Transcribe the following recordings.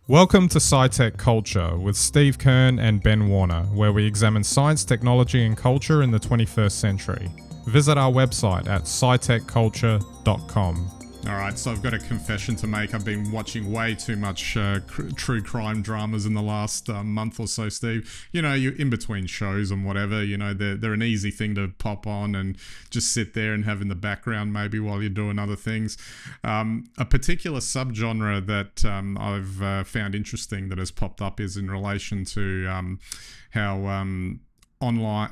Welcome to SciTech Culture with Steve Kern and Ben Warner, where we examine science, technology, and culture in the 21st century. Visit our website at scitechculture.com. Alright, so I've got a confession to make. I've been watching way too much true crime dramas in the last month or so, Steve. You know, you're in between shows and whatever, you know, they're an easy thing to pop on and just sit there and have in the background maybe while you're doing other things. A particular subgenre that I've found interesting that has popped up is in relation to how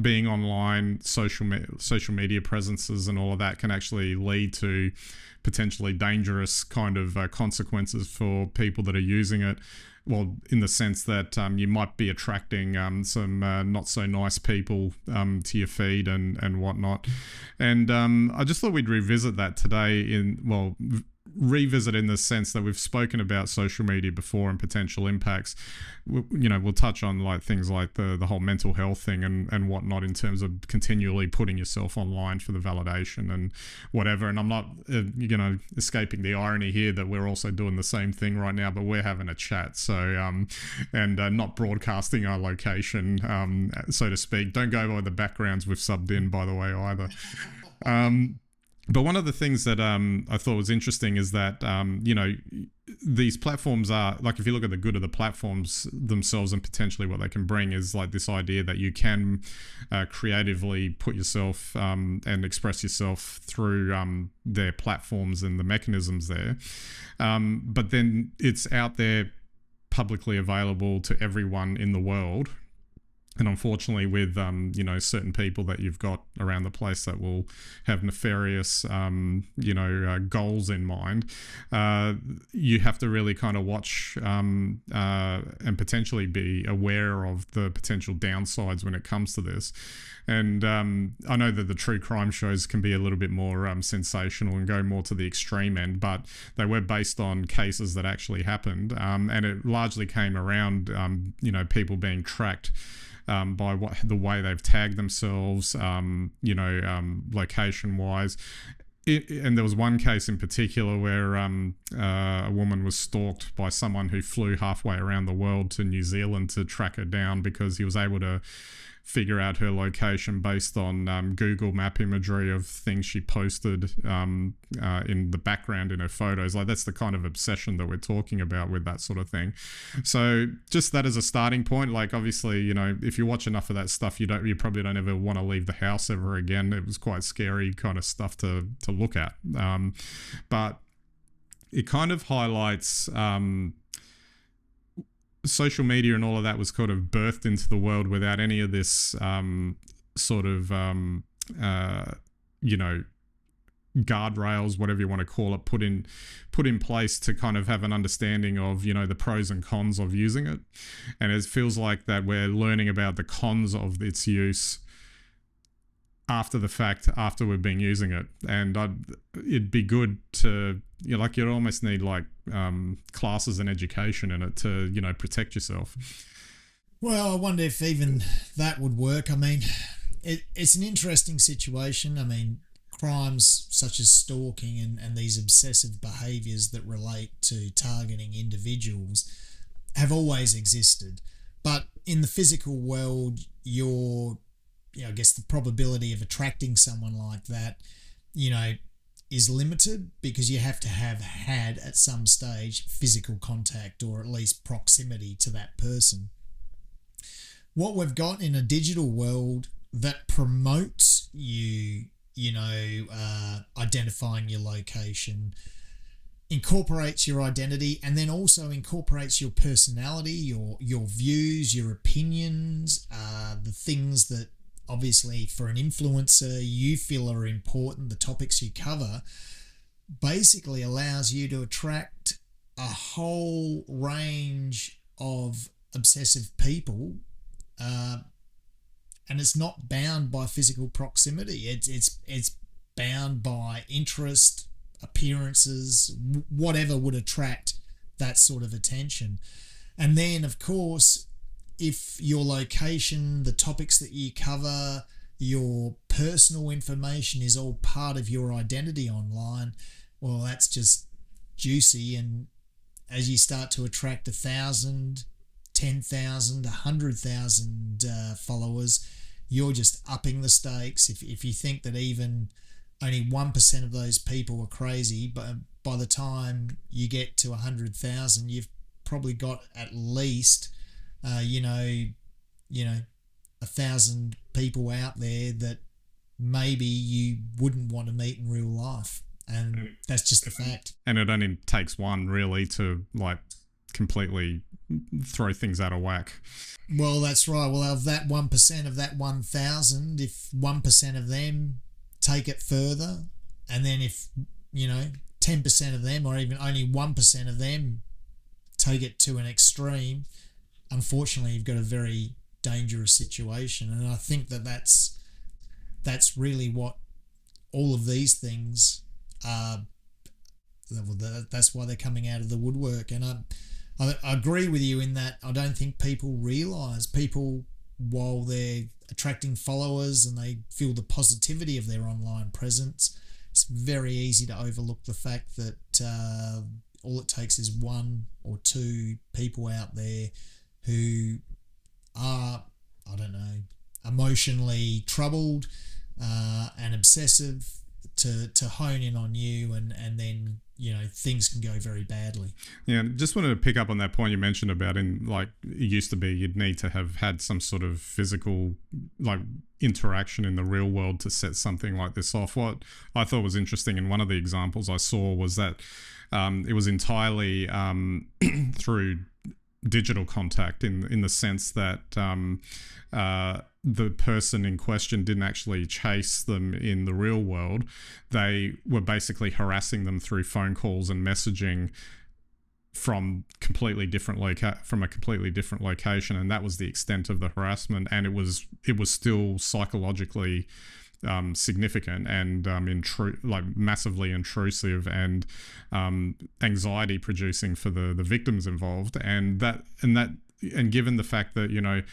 being online, social media presences and all of that can actually lead to potentially dangerous kind of consequences for people that are using it. Well, in the sense that you might be attracting some not so nice people to your feed and whatnot. And I just thought we'd revisit that today revisit in the sense that we've spoken about social media before and potential impacts. We'll touch on like things like the whole mental health thing and whatnot in terms of continually putting yourself online for the validation and whatever. And I'm not, escaping the irony here that we're also doing the same thing right now, but we're having a chat. So, not broadcasting our location, so to speak. Don't go by the backgrounds we've subbed in, by the way, either. But one of the things that I thought was interesting is that, these platforms are, like, if you look at the good of the platforms themselves and potentially what they can bring is like this idea that you can creatively put yourself and express yourself through their platforms and the mechanisms there. But then it's out there publicly available to everyone in the world. And unfortunately, with certain people that you've got around the place that will have nefarious goals in mind, you have to really kind of watch and potentially be aware of the potential downsides when it comes to this. And I know that the true crime shows can be a little bit more sensational and go more to the extreme end, but they were based on cases that actually happened, and it largely came around people being tracked by the way they've tagged themselves, location-wise. And there was one case in particular where a woman was stalked by someone who flew halfway around the world to New Zealand to track her down because he was able to figure out her location based on Google map imagery of things she posted in the background in her photos. Like, that's the kind of obsession that we're talking about with that sort of thing. So just that as a starting point, like, obviously, if you watch enough of that stuff, you probably don't ever want to leave the house ever again. It was quite scary kind of stuff to look at. But it kind of highlights social media and all of that was kind of birthed into the world without any of this guardrails, whatever you want to call it, put in place to kind of have an understanding of, the pros and cons of using it. And it feels like that we're learning about the cons of its use after the fact, after we've been using it. And it'd be good to, you'd almost need classes and education in it to, protect yourself. Well, I wonder if even that would work. I mean, it's an interesting situation. I mean, crimes such as stalking and these obsessive behaviours that relate to targeting individuals have always existed. But in the physical world, I guess the probability of attracting someone like that, is limited because you have to have had at some stage physical contact or at least proximity to that person. What we've got in a digital world that promotes you, identifying your location, incorporates your identity, and then also incorporates your personality, your views, your opinions, the things that obviously for an influencer you feel are important, the topics you cover, basically allows you to attract a whole range of obsessive people, and it's not bound by physical proximity. It's bound by interest, appearances, whatever would attract that sort of attention. And then, of course, if your location, the topics that you cover, your personal information is all part of your identity online, well, that's just juicy and as you start to attract 1,000, 10,000, 100,000 followers, you're just upping the stakes. If you think that even only 1% of those people are crazy, but by the time you get to 100,000, you've probably got at least, you know, 1,000 people out there that maybe you wouldn't want to meet in real life. And that's just the fact. And it only takes one really to like completely throw things out of whack. Well, that's right. Well, of that 1%, of that 1,000, if 1% of them take it further, and then if, 10% of them, or even only 1% of them take it to an extreme, unfortunately, you've got a very dangerous situation. And I think that's really what all of these things are. That's why they're coming out of the woodwork. And I agree with you in that I don't think people realise, while they're attracting followers and they feel the positivity of their online presence, it's very easy to overlook the fact that all it takes is one or two people out there who are, I don't know, emotionally troubled and obsessive to hone in on you, and then things can go very badly. Yeah, just wanted to pick up on that point you mentioned about it used to be you'd need to have had some sort of physical like interaction in the real world to set something like this off. What I thought was interesting in one of the examples I saw was that it was entirely through digital contact in the sense that the person in question didn't actually chase them in the real world. They were basically harassing them through phone calls and messaging from a completely different location, and that was the extent of the harassment. And it was still psychologically significant and massively intrusive and anxiety producing for the victims involved. And given the fact that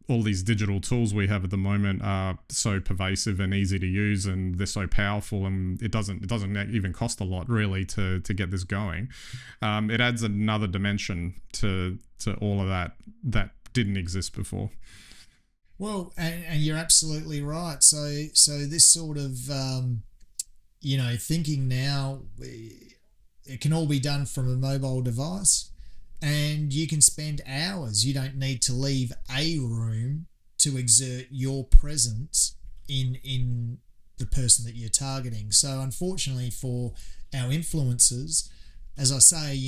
all these digital tools we have at the moment are so pervasive and easy to use, and they're so powerful, and it doesn't even cost a lot really to get this going. It adds another dimension to all of that didn't exist before. Well, and you're absolutely right. So this sort of thinking now, it can all be done from a mobile device. And you can spend hours. You don't need to leave a room to exert your presence in the person that you're targeting. So unfortunately for our influencers, as I say,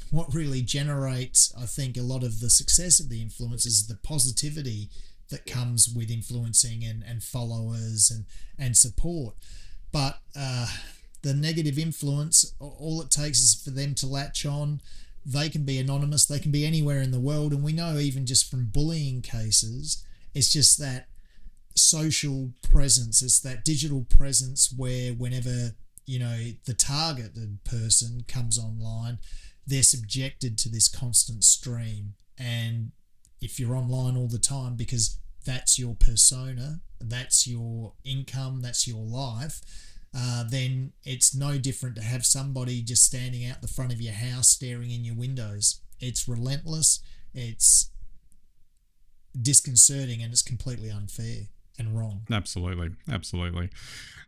what really generates, I think, a lot of the success of the influencers is the positivity that comes with influencing and followers and support. But the negative influence, all it takes is for them to latch on. They can be anonymous. They can be anywhere in the world. And we know even just from bullying cases, it's just that social presence. It's that digital presence where whenever, the targeted person comes online, they're subjected to this constant stream. And if you're online all the time, because that's your persona, that's your income, that's your life, then it's no different to have somebody just standing out the front of your house staring in your windows. It's relentless, it's disconcerting, and it's completely unfair and wrong. Absolutely.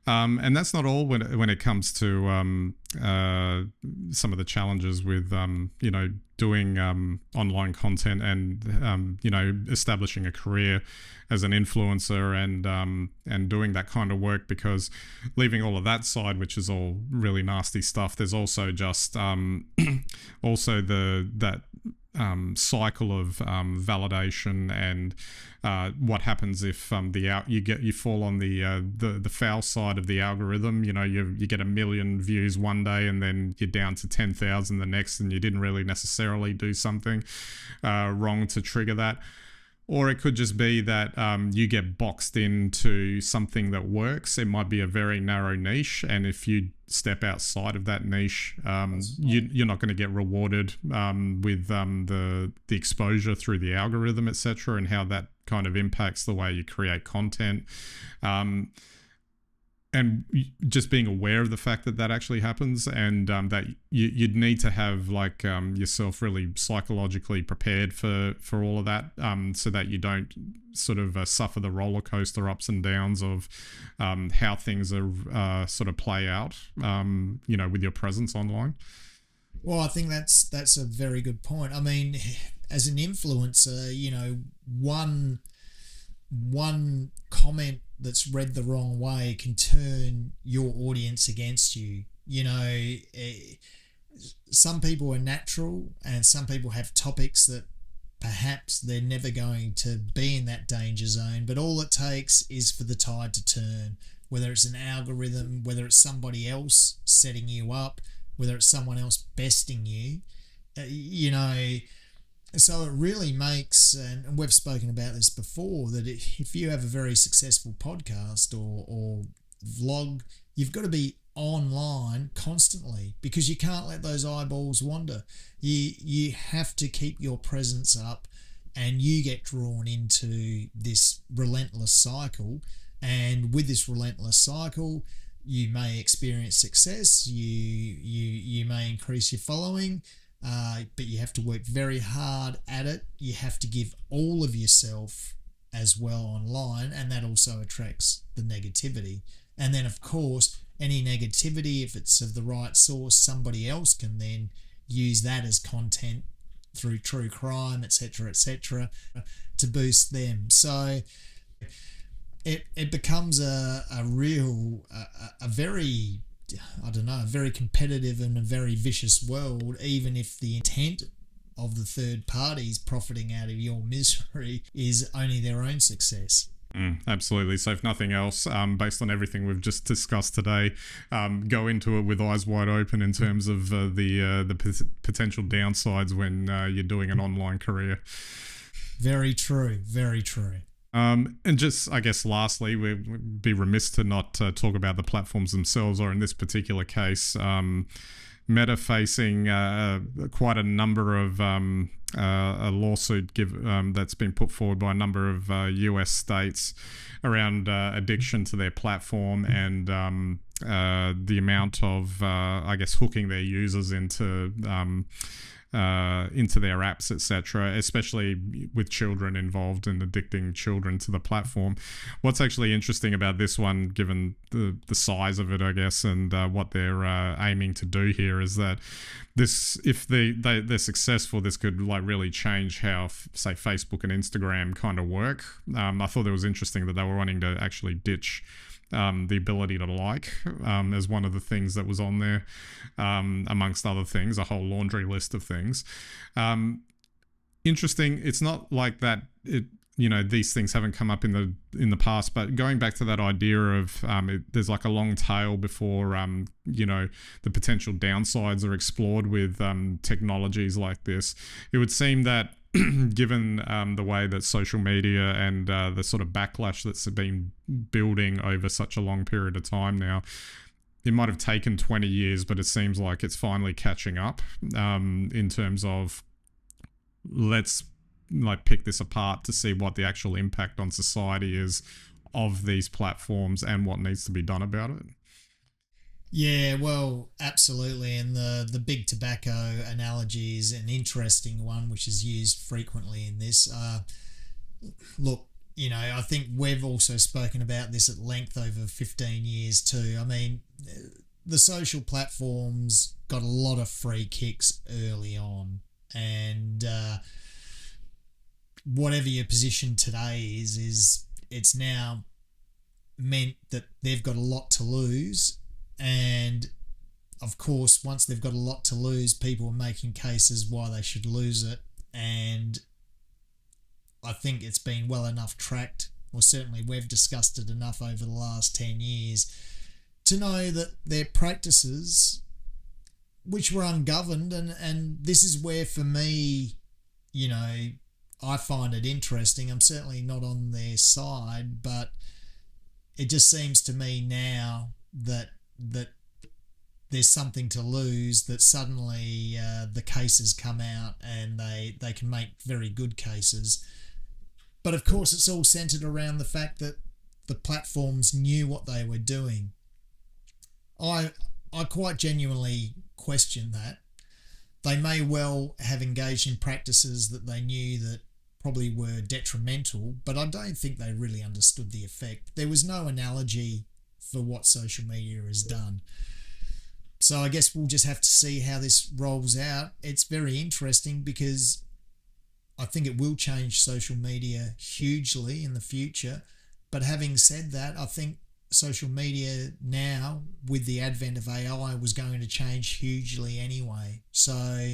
And that's not all when it comes to some of the challenges with doing online content and establishing a career as an influencer and doing that kind of work. Because leaving all of that side, which is all really nasty stuff, there's also just that cycle of validation and what happens if you fall on the foul side of the algorithm. You get 1 million views one day and then you're down to 10,000 the next, and you didn't really necessarily do something wrong to trigger that. Or it could just be that you get boxed into something that works. It might be a very narrow niche, and if you step outside of that niche, you're not going to get rewarded with the exposure through the algorithm, etc., and how that kind of impacts the way you create content. and just being aware of the fact that that actually happens, and that you'd need to have like yourself really psychologically prepared for all of that, so that you don't sort of suffer the roller coaster ups and downs of how things are sort of play out, with your presence online. Well, I think that's a very good point. I mean, as an influencer, one comment that's read the wrong way can turn your audience against you. Some people are natural, and some people have topics that perhaps they're never going to be in that danger zone, but all it takes is for the tide to turn, whether it's an algorithm, whether it's somebody else setting you up, whether it's someone else besting you. So it really makes, and we've spoken about this before, that if you have a very successful podcast or vlog, you've got to be online constantly, because you can't let those eyeballs wander. You have to keep your presence up, and you get drawn into this relentless cycle. And with this relentless cycle, you may experience success, you may increase your following, but you have to work very hard at it. You have to give all of yourself as well online, and that also attracts the negativity. And then, of course, any negativity, if it's of the right source, somebody else can then use that as content through true crime, etc., to boost them. So it becomes a very, I don't know, a very competitive and a very vicious world, even if the intent of the third parties profiting out of your misery is only their own success. Absolutely. So if nothing else, based on everything we've just discussed today, go into it with eyes wide open in terms of the potential downsides when you're doing an online career. Very true. Very true. And just, I guess, lastly, we'd be remiss to not talk about the platforms themselves, or in this particular case, Meta facing quite a number of a lawsuit that's been put forward by a number of US states around addiction to their platform, and the amount of, I guess, hooking their users into their apps, etc., especially with children involved and addicting children to the platform. What's actually interesting about this one, given the size of it, I guess, and what they're aiming to do here, is that this, if they're successful, this could like really change how, say, Facebook and Instagram kind of work. I thought it was interesting that they were wanting to actually ditch the ability to like as one of the things that was on there, amongst other things, a whole laundry list of things. Interesting. It's not like that these things haven't come up in the past, but going back to that idea of there's like a long tail before the potential downsides are explored with technologies like this. It would seem that given the way that social media and the sort of backlash that's been building over such a long period of time now, it might have taken 20 years, but it seems like it's finally catching up in terms of, let's like pick this apart to see what the actual impact on society is of these platforms and what needs to be done about it. Yeah, well, absolutely. And the big tobacco analogy is an interesting one, which is used frequently in this. Look, I think we've also spoken about this at length over 15 years too. I mean, the social platforms got a lot of free kicks early on, and whatever your position today is it's now meant that they've got a lot to lose. And of course, once they've got a lot to lose, people are making cases why they should lose it. And I think it's been well enough tracked, or certainly we've discussed it enough over the last 10 years to know that their practices, which were ungoverned, and this is where, for me, I find it interesting. I'm certainly not on their side, but it just seems to me now that there's something to lose, that suddenly the cases come out and they can make very good cases. But of course, it's all centered around the fact that the platforms knew what they were doing. I quite genuinely question that. They may well have engaged in practices that they knew that probably were detrimental, but I don't think they really understood the effect. There was no analogy for what social media has done. So I guess we'll just have to see how this rolls out. It's very interesting because I think it will change social media hugely in the future. But having said that, I think social media now, with the advent of AI, was going to change hugely anyway. So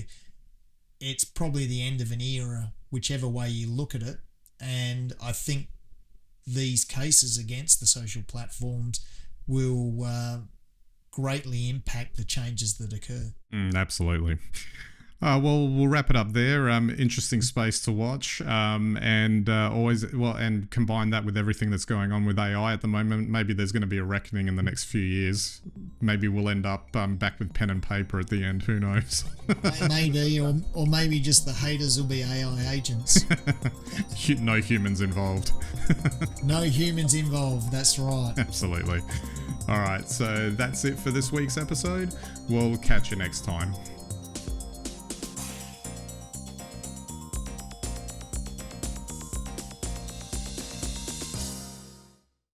it's probably the end of an era, whichever way you look at it. And I think these cases against the social platforms will greatly impact the changes that occur. Absolutely. Well, we'll wrap it up there. Interesting space to watch, and and combine that with everything that's going on with AI at the moment. Maybe there's going to be a reckoning in the next few years. Maybe we'll end up back with pen and paper at the end. Who knows? Maybe, or maybe just the haters will be AI agents. No humans involved. No humans involved. That's right. Absolutely. All right, so that's it for this week's episode. We'll catch you next time.